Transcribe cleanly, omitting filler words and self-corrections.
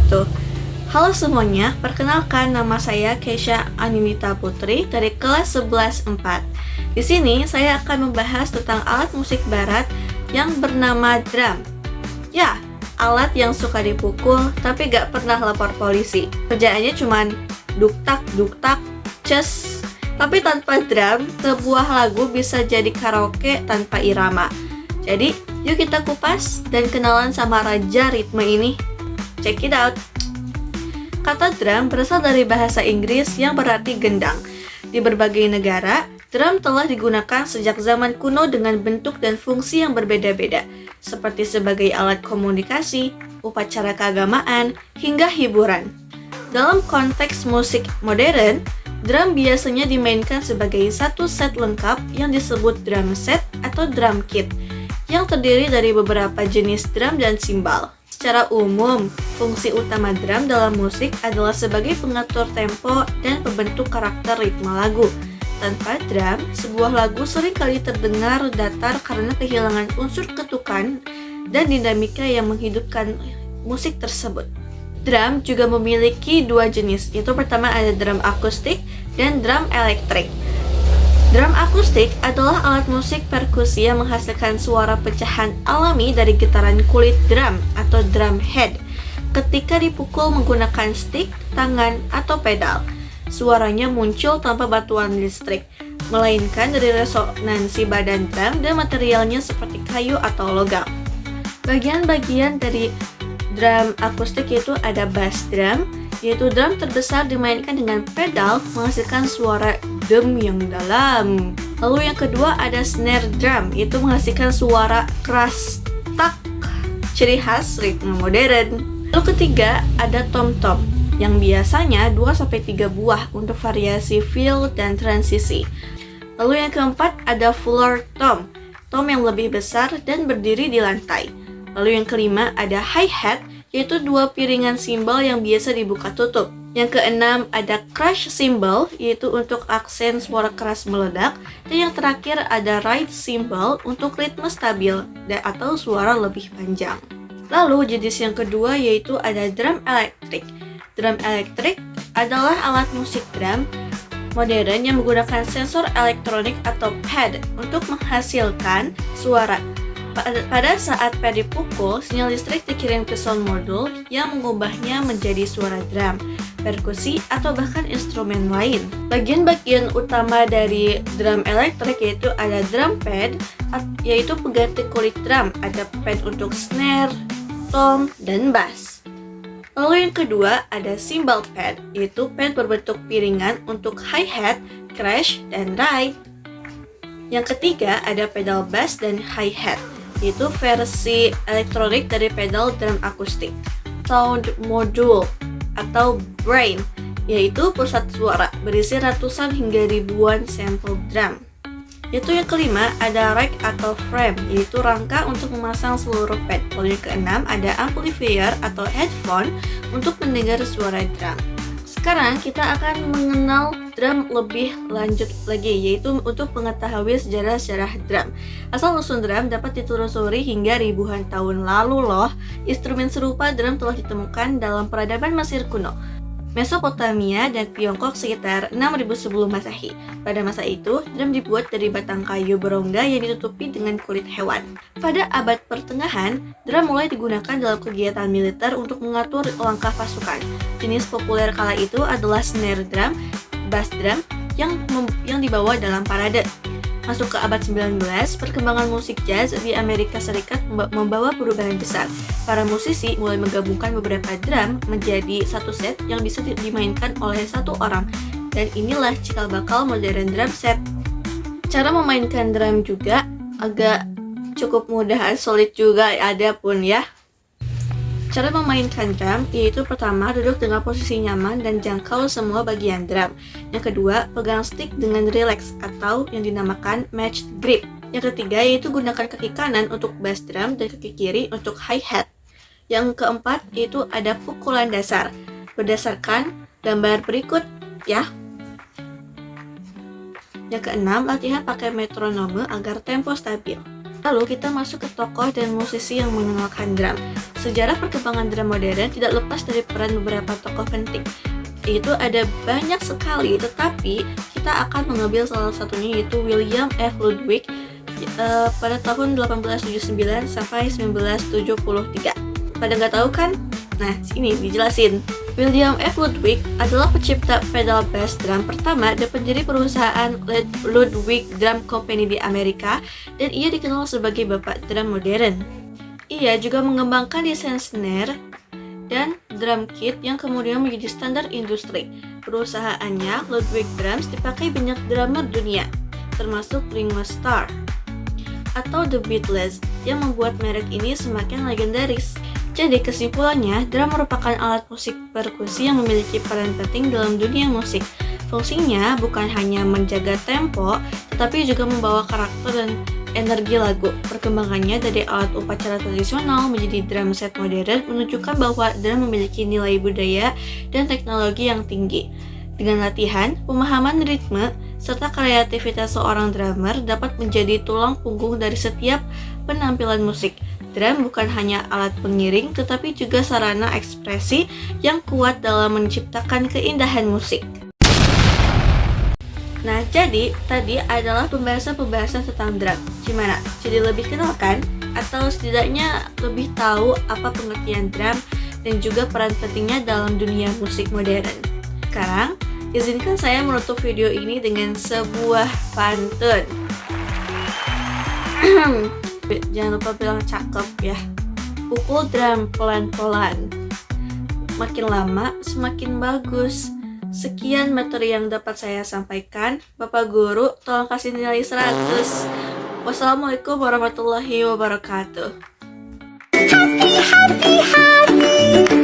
wabarakatuh. Halo semuanya, perkenalkan nama saya Keisha Aninita Putri dari kelas 11-4. Di sini saya akan membahas tentang alat musik barat yang bernama drum. Ya, alat yang suka dipukul tapi gak pernah lapor polisi. Kerjaannya cuman duk-tak, ces. Tapi tanpa drum, sebuah lagu bisa jadi karaoke tanpa irama. Jadi, yuk kita kupas dan kenalan sama raja ritme ini. Check it out! Kata drum berasal dari bahasa Inggris yang berarti gendang. Di berbagai negara, drum telah digunakan sejak zaman kuno dengan bentuk dan fungsi yang berbeda-beda, seperti sebagai alat komunikasi, upacara keagamaan, hingga hiburan. Dalam konteks musik modern, drum biasanya dimainkan sebagai satu set lengkap yang disebut drum set atau drum kit, yang terdiri dari beberapa jenis drum dan simbal. Secara umum, fungsi utama drum dalam musik adalah sebagai pengatur tempo dan pembentuk karakter ritme lagu. Tanpa drum, sebuah lagu seringkali terdengar datar karena kehilangan unsur ketukan dan dinamika yang menghidupkan musik tersebut. Drum juga memiliki dua jenis, yaitu pertama ada drum akustik dan drum elektrik. Drum akustik adalah alat musik perkusi yang menghasilkan suara pecahan alami dari getaran kulit drum atau drum head ketika dipukul menggunakan stick, tangan, atau pedal. Suaranya muncul tanpa bantuan listrik, melainkan dari resonansi badan drum dan materialnya seperti kayu atau logam. Bagian-bagian dari drum akustik itu ada bass drum, yaitu drum terbesar dimainkan dengan pedal menghasilkan suara dem yang dalam. Lalu yang kedua ada snare drum, yaitu menghasilkan suara keras tak, ciri khas ritme modern. Lalu ketiga ada tom-tom, yang biasanya 2-3 buah untuk variasi feel dan transisi. Lalu yang keempat ada floor tom, tom yang lebih besar dan berdiri di lantai. Lalu yang kelima ada hi-hat, yaitu dua piringan simbal yang biasa dibuka tutup. Yang keenam ada crash cymbal, yaitu untuk aksen suara keras meledak. Dan yang terakhir ada ride cymbal untuk ritme stabil atau suara lebih panjang. Lalu jenis yang kedua yaitu ada drum elektrik. Drum elektrik adalah alat musik drum modern yang menggunakan sensor elektronik atau pad untuk menghasilkan suara. Pada saat pad dipukul, sinyal listrik dikirim ke sound module yang mengubahnya menjadi suara drum, perkusi, atau bahkan instrumen lain. Bagian-bagian utama dari drum elektrik yaitu ada drum pad, yaitu pengganti kulit drum. Ada pad untuk snare, tom, dan bass. Lalu yang kedua ada cymbal pad, yaitu pad berbentuk piringan untuk hi-hat, crash, dan ride. Yang ketiga ada pedal bass dan hi-hat, yaitu versi elektronik dari pedal drum akustik. Sound module atau brain, yaitu pusat suara berisi ratusan hingga ribuan sampel drum. Yaitu yang kelima ada rack atau frame, yaitu rangka untuk memasang seluruh pad. Lalu yang keenam ada amplifier atau headphone untuk mendengar suara drum. Sekarang kita akan mengenal drum lebih lanjut lagi, yaitu untuk mengetahui sejarah-sejarah drum. Asal-usul drum dapat ditelusuri hingga ribuan tahun lalu loh. Instrumen serupa drum telah ditemukan dalam peradaban Mesir kuno, Mesopotamia, dan Tiongkok sekitar 6000 sebelum Masehi. Pada masa itu, drum dibuat dari batang kayu berongga yang ditutupi dengan kulit hewan. Pada abad pertengahan, drum mulai digunakan dalam kegiatan militer untuk mengatur langkah pasukan. Jenis populer kala itu adalah snare drum, bass drum yang dibawa dalam parade. Masuk ke abad 19, perkembangan musik jazz di Amerika Serikat membawa perubahan besar. Para musisi mulai menggabungkan beberapa drum menjadi satu set yang bisa dimainkan oleh satu orang. Dan inilah cikal bakal modern drum set. Cara memainkan drum juga agak cukup mudah, sulit juga ada pun ya. Cara memainkan drum yaitu pertama duduk dengan posisi nyaman dan jangkau semua bagian drum. Yang kedua, pegang stick dengan rileks atau yang dinamakan matched grip. Yang ketiga yaitu gunakan kaki kanan untuk bass drum dan kaki kiri untuk hi-hat. Yang keempat yaitu ada pukulan dasar berdasarkan gambar berikut ya. Yang keenam, latihan pakai metronome agar tempo stabil. Lalu kita masuk ke tokoh dan musisi yang mengenalkan drum. Sejarah perkembangan drum modern tidak lepas dari peran beberapa tokoh penting. Itu ada banyak sekali, tetapi kita akan mengambil salah satunya, yaitu William F. Ludwig pada tahun 1879 sampai 1973. Pada nggak tahu kan? Nah, sini dijelasin. William F. Ludwig adalah pencipta pedal bass drum pertama dan pendiri perusahaan Ludwig Drum Company di Amerika, dan ia dikenal sebagai bapak drum modern. Ia juga mengembangkan desain snare dan drum kit yang kemudian menjadi standar industri. Perusahaannya, Ludwig Drums, dipakai banyak drummer dunia, termasuk Ringo Starr atau The Beatles, yang membuat merek ini semakin legendaris. Jadi kesimpulannya, drum merupakan alat musik perkusi yang memiliki peran penting dalam dunia musik. Fungsinya bukan hanya menjaga tempo, tetapi juga membawa karakter dan energi lagu. Perkembangannya dari alat upacara tradisional menjadi drum set modern menunjukkan bahwa drum memiliki nilai budaya dan teknologi yang tinggi. Dengan latihan, pemahaman ritme, serta kreativitas seorang drummer dapat menjadi tulang punggung dari setiap penampilan musik. Drum bukan hanya alat pengiring, tetapi juga sarana ekspresi yang kuat dalam menciptakan keindahan musik. Nah, jadi tadi adalah pembahasan tentang drum. Gimana? Jadi lebih kenal kan? Atau setidaknya lebih tahu apa pengertian drum dan juga peran pentingnya dalam dunia musik modern. Sekarang, izinkan saya menutup video ini dengan sebuah pantun. Jangan lupa bilang cakep ya. Pukul drum pelan-pelan. Makin lama semakin bagus. Sekian materi yang dapat saya sampaikan. Bapak Guru, tolong kasih nilai 100. Wassalamualaikum warahmatullahi wabarakatuh. Happy, happy, happy.